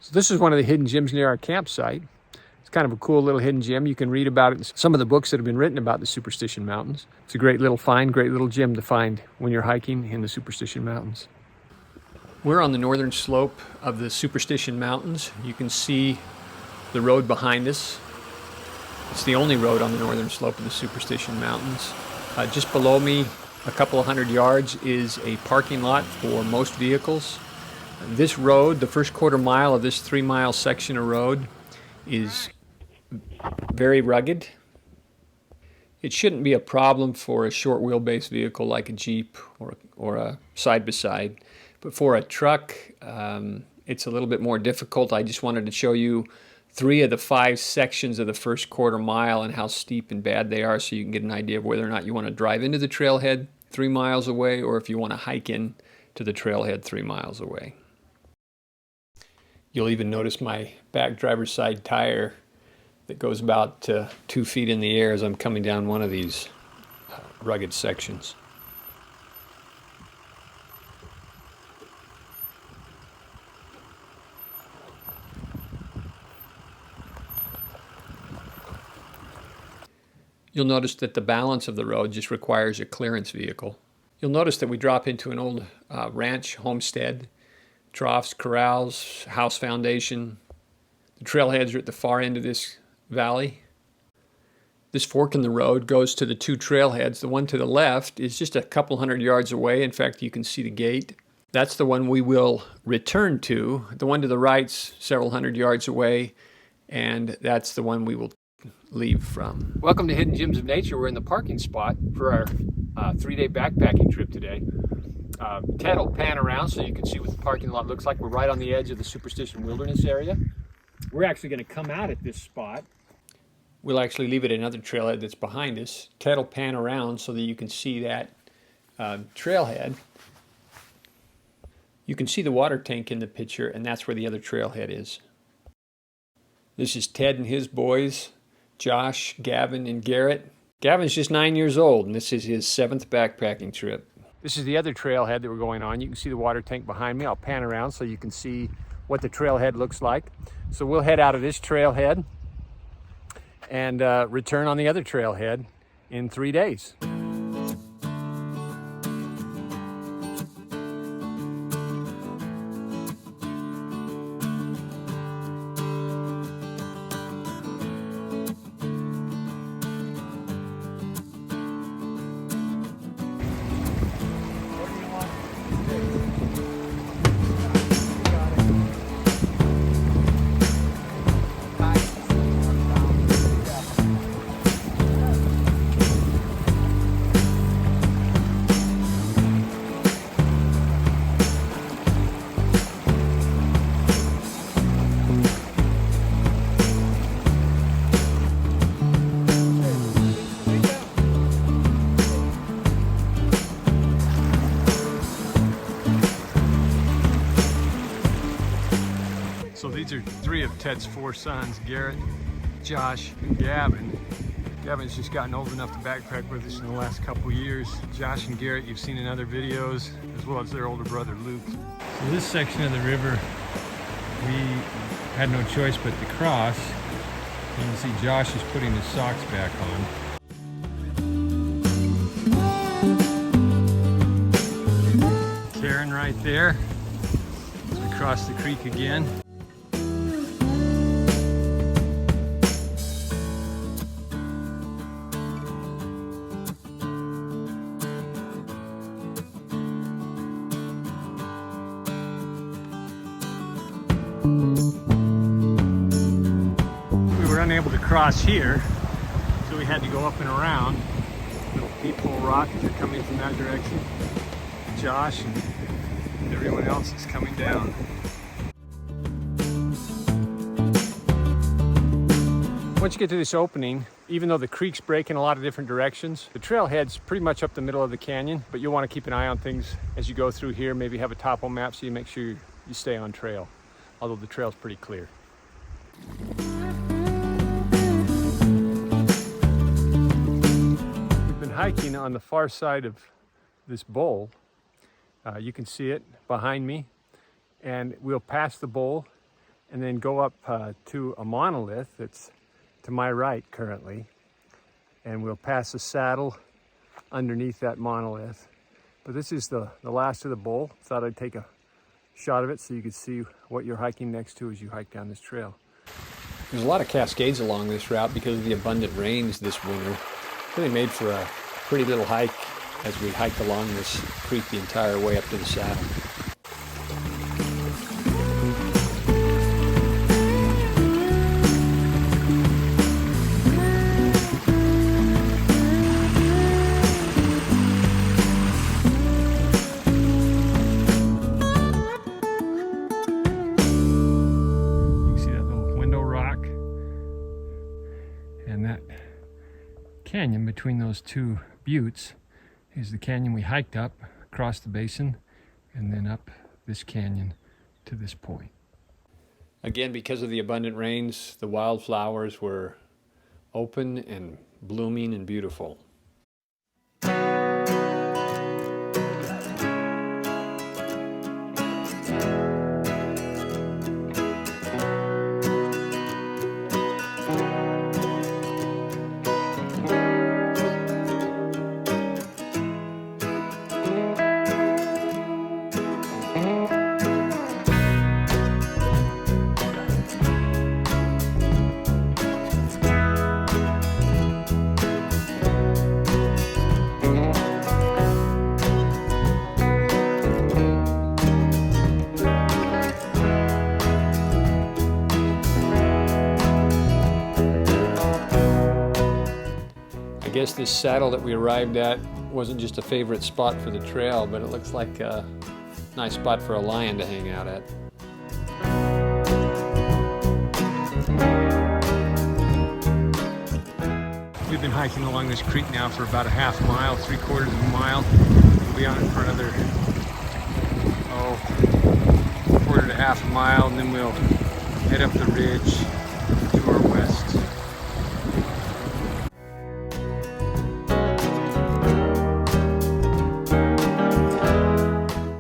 So this is one of the hidden gems near our campsite. It's kind of a cool little hidden gem. You can read about it in some of the books that have been written about the Superstition Mountains. It's a great little find, great little gem to find when you're hiking in the Superstition Mountains. We're on the northern slope of the Superstition Mountains. You can see the road behind us. It's the only road on the northern slope of the Superstition Mountains. Just below me, a couple of 100 yards, is a parking lot for most vehicles. This road, the first quarter mile of this 3-mile section of road, is very rugged. It shouldn't be a problem for a short wheelbase vehicle like a Jeep or a side-by-side, but for a truck, it's a little bit more difficult. I just wanted to show you 3 of the 5 sections of the first quarter mile and how steep and bad they are, so you can get an idea of whether or not you want to drive into the trailhead 3 miles away, or if you want to hike in to the trailhead 3 miles away. You'll even notice my back driver's side tire that goes about 2 feet in the air as I'm coming down one of these rugged sections. You'll notice that the balance of the road just requires a clearance vehicle. You'll notice that we drop into an old ranch homestead. Troughs, corrals, house foundation. The trailheads are at the far end of this valley. This fork in the road goes to the 2 trailheads. The one to the left is just a couple 100 yards away. In fact, you can see the gate. That's the one we will return to. The one to the right's several 100 yards away, and that's the one we will leave from. Welcome to Hidden Gems of Nature. We're in the parking spot for our 3-day backpacking trip today. Ted will pan around so you can see what the parking lot looks like. We're right on the edge of the Superstition Wilderness area. We're actually going to come out at this spot. We'll actually leave it at another trailhead that's behind us. Ted will pan around so that you can see that trailhead. You can see the water tank in the picture, and that's where the other trailhead is. This is Ted and his boys, Josh, Gavin, and Garrett. Gavin's just 9 years old, and this is his 7th backpacking trip. This is the other trailhead that we're going on. You can see the water tank behind me. I'll pan around so you can see what the trailhead looks like. So we'll head out of this trailhead and return on the other trailhead in 3 days. So these are 3 of Ted's 4 sons, Garrett, Josh, and Gavin. Gavin's just gotten old enough to backpack with us in the last couple years. Josh and Garrett you've seen in other videos, as well as their older brother Luke. So this section of the river, we had no choice but to cross. You can see Josh is putting his socks back on. Karen right there, as we cross the creek again. We were unable to cross here, so we had to go up and around. Little peephole rock as you're coming from that direction. Josh and everyone else is coming down. Once you get to this opening, even though the creeks break in a lot of different directions, the trailhead's pretty much up the middle of the canyon, but you'll want to keep an eye on things as you go through here. Maybe have a topo map so you make sure you stay on trail, although the trail's pretty clear. We've been hiking on the far side of this bowl. You can see it behind me, and we'll pass the bowl and then go up to a monolith that's to my right currently. And we'll pass a saddle underneath that monolith. But this is the last of the bowl. Thought I'd take a shot of it so you could see what you're hiking next to as you hike down this trail. There's a lot of cascades along this route because of the abundant rains this winter. Really made for a pretty little hike as we hiked along this creek the entire way up to the saddle. And that canyon between those two buttes is the canyon we hiked up across the basin and then up this canyon to this point. Again, because of the abundant rains, the wildflowers were open and blooming and beautiful. I guess this saddle that we arrived at wasn't just a favorite spot for the trail, but it looks like a nice spot for a lion to hang out at. We've been hiking along this creek now for about a half mile, 3/4 of a mile. We'll be on it for another, quarter to half a mile, and then we'll head up the ridge to our west.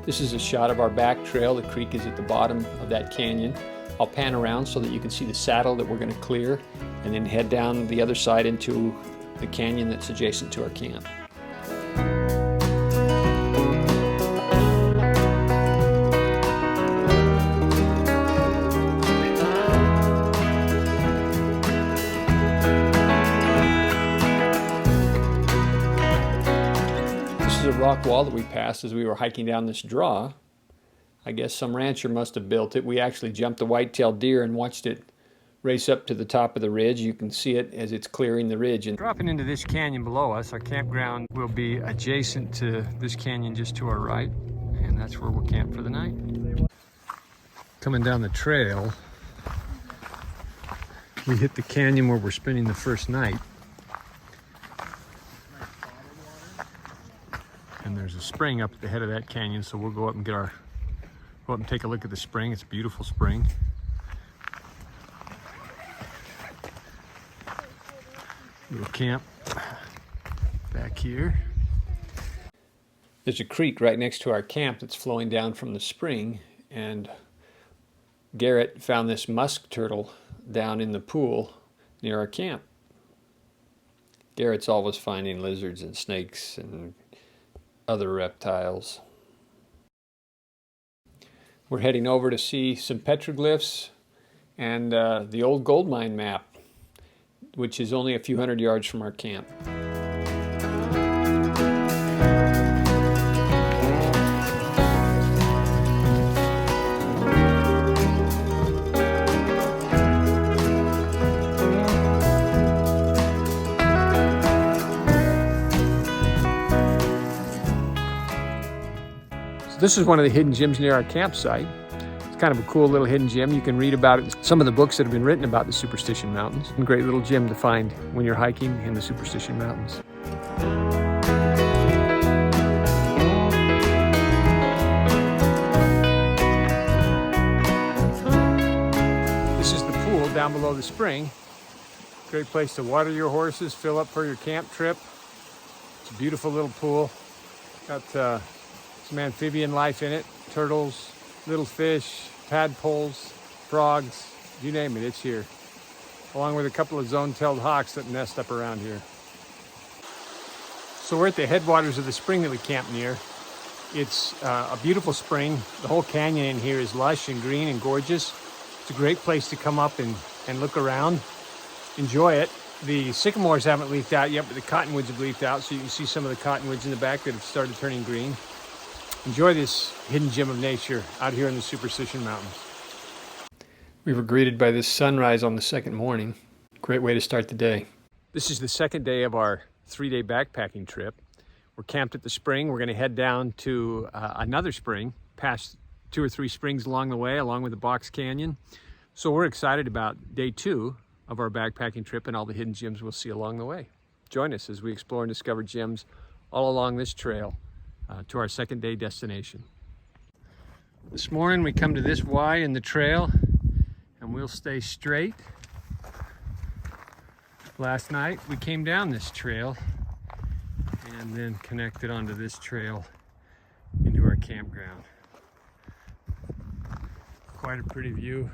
This is a shot of our back trail. The creek is at the bottom of that canyon. I'll pan around so that you can see the saddle that we're going to clear and then head down the other side into the canyon that's adjacent to our camp. A rock wall that we passed as we were hiking down this draw. I guess some rancher must have built it. We actually jumped a white-tailed deer and watched it race up to the top of the ridge. You can see it as it's clearing the ridge. And dropping into this canyon below us, our campground will be adjacent to this canyon just to our right, and that's where we'll camp for the night. Coming down the trail, we hit the canyon where we're spending the first night. And there's a spring up at the head of that canyon, so we'll go up and take a look at the spring. It's a beautiful spring. We'll camp back here. There's a creek right next to our camp that's flowing down from the spring, and Garrett found this musk turtle down in the pool near our camp. Garrett's always finding lizards and snakes and other reptiles. We're heading over to see some petroglyphs and the old gold mine map, which is only a few hundred yards from our camp. This is one of the hidden gems near our campsite. It's kind of a cool little hidden gem. You can read about it in some of the books that have been written about the Superstition Mountains. A great little gem to find when you're hiking in the Superstition Mountains. This is the pool down below the spring. Great place to water your horses, fill up for your camp trip. It's a beautiful little pool. Got some amphibian life in it, turtles, little fish, tadpoles, frogs, you name it, it's here. Along with a couple of zone-tailed hawks that nest up around here. So we're at the headwaters of the spring that we camp near. It's a beautiful spring. The whole canyon in here is lush and green and gorgeous. It's a great place to come up and look around, enjoy it. The sycamores haven't leafed out yet, but the cottonwoods have leafed out, so you can see some of the cottonwoods in the back that have started turning green. Enjoy this hidden gem of nature out here in the Superstition Mountains. We were greeted by this sunrise on the second morning. Great way to start the day. This is the second day of our 3-day backpacking trip. We're camped at the spring. We're going to head down to another spring, past 2 or 3 springs along the way, along with the Box Canyon. So we're excited about day 2 of our backpacking trip and all the hidden gems we'll see along the way. Join us as we explore and discover gems all along this trail to our second day destination. This morning we come to this Y in the trail and we'll stay straight. Last night we came down this trail and then connected onto this trail into our campground. Quite a pretty view.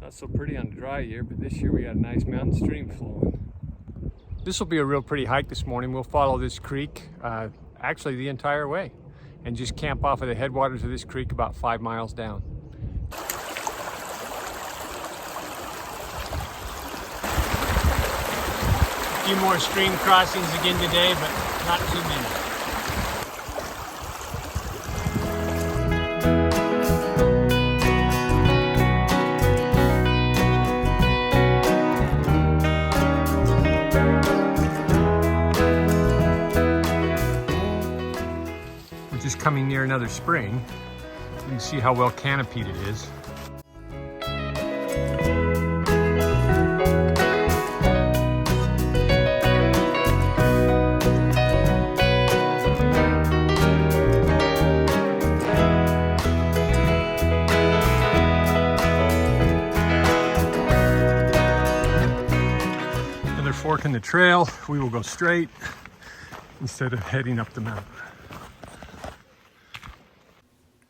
Not so pretty on a dry year, but this year we got a nice mountain stream flowing. This will be a real pretty hike this morning. We'll follow this creek actually the entire way and just camp off of the headwaters of this creek about 5 miles down. A few more stream crossings again today, but not too many. We're just coming near another spring. You can see how well canopied it is. Fork in the trail, we will go straight instead of heading up the mountain.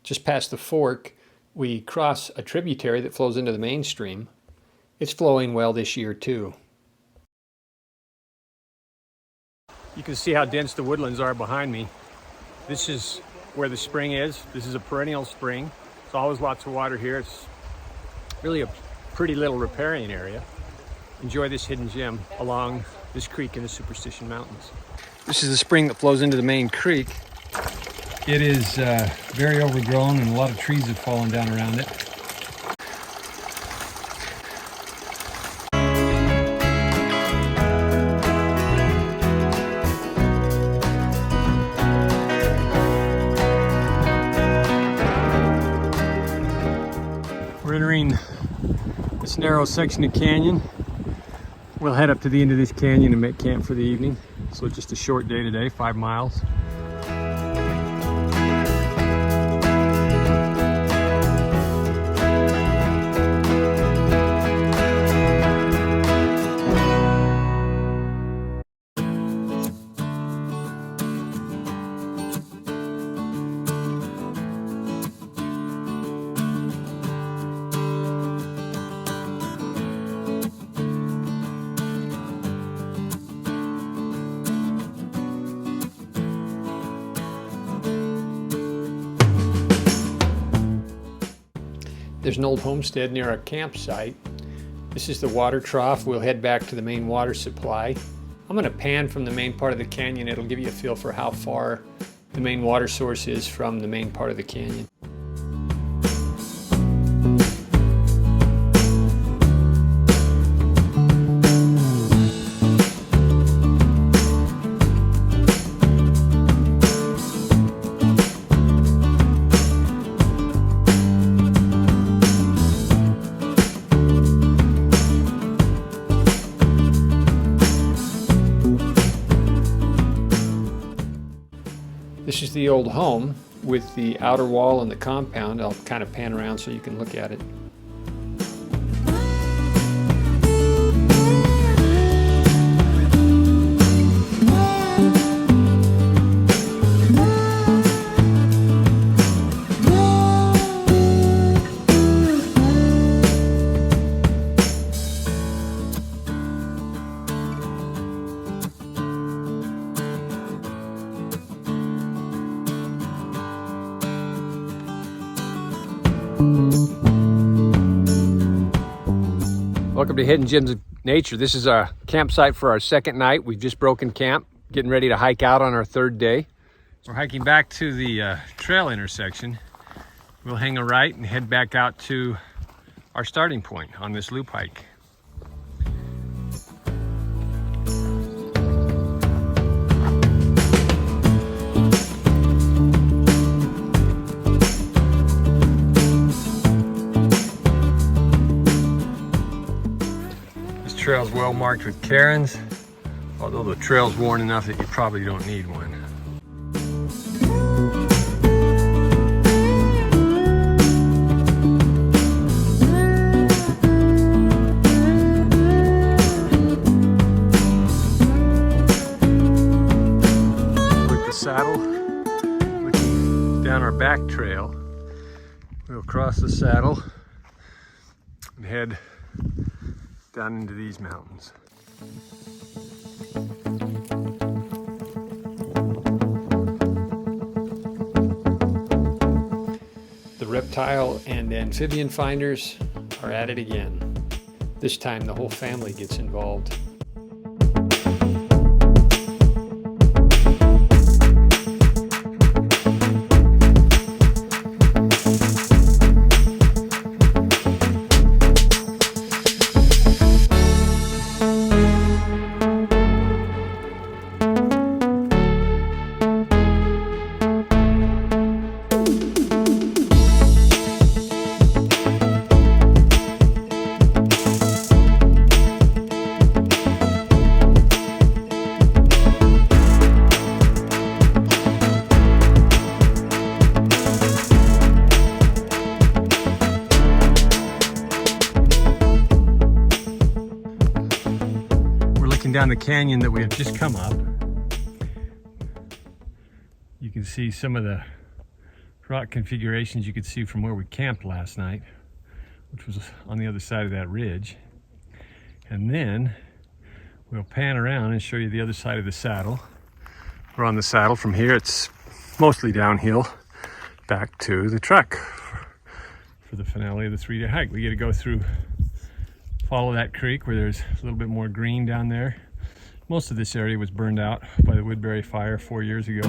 Just past the fork, we cross a tributary that flows into the main stream. It's flowing well this year too. You can see how dense the woodlands are behind me. This is where the spring is. This is a perennial spring. There's always lots of water here. It's really a pretty little riparian area. Enjoy this hidden gem along this creek in the Superstition Mountains. This is the spring that flows into the main creek. It is very overgrown and a lot of trees have fallen down around it. We're entering this narrow section of canyon. We'll head up to the end of this canyon and make camp for the evening. So just a short day today, 5 miles. There's an old homestead near our campsite. This is the water trough. We'll head back to the main water supply. I'm going to pan from the main part of the canyon. It'll give you a feel for how far the main water source is from the main part of the canyon. This is the old home with the outer wall and the compound. I'll kind of pan around so you can look at it. Welcome to Hidden Gems of Nature. This is our campsite for our second night. We've just broken camp, getting ready to hike out on our third day. We're hiking back to the trail intersection. We'll hang a right and head back out to our starting point on this loop hike. Trail's well marked with cairns, although the trail's worn enough that you probably don't need one. With the saddle, looking down our back trail, we'll cross the saddle and head down into these mountains. The reptile and amphibian finders are at it again. This time the whole family gets involved. Down the canyon that we have just come up. You can see some of the rock configurations you could see from where we camped last night, which was on the other side of that ridge. And then we'll pan around and show you the other side of the saddle. We're on the saddle from here. It's mostly downhill back to the truck for the finale of the 3-day hike. We get to go through, follow that creek where there's a little bit more green down there. Most of this area was burned out by the Woodbury fire 4 years ago.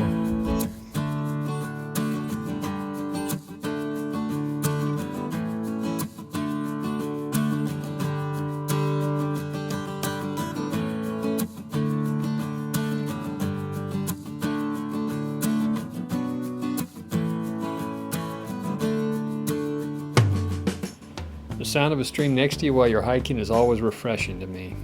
The sound of a stream next to you while you're hiking is always refreshing to me.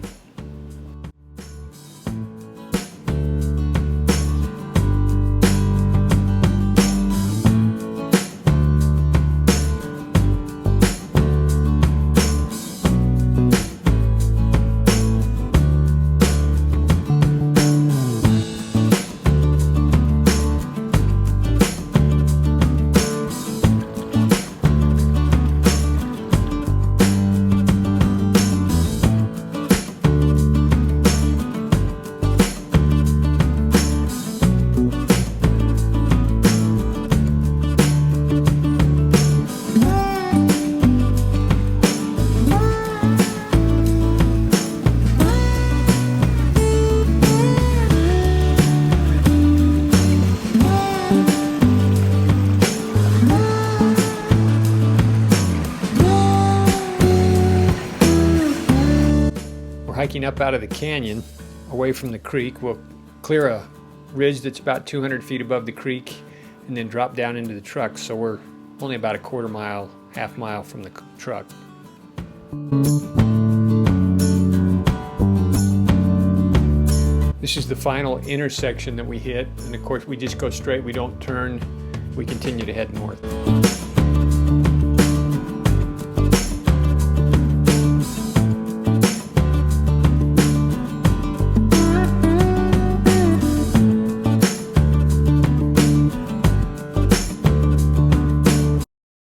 Hiking up out of the canyon away from the creek, we'll clear a ridge that's about 200 feet above the creek and then drop down into the truck, so we're only about a quarter mile, half mile from the truck. This is the final intersection that we hit, and of course we just go straight, we don't turn, we continue to head north.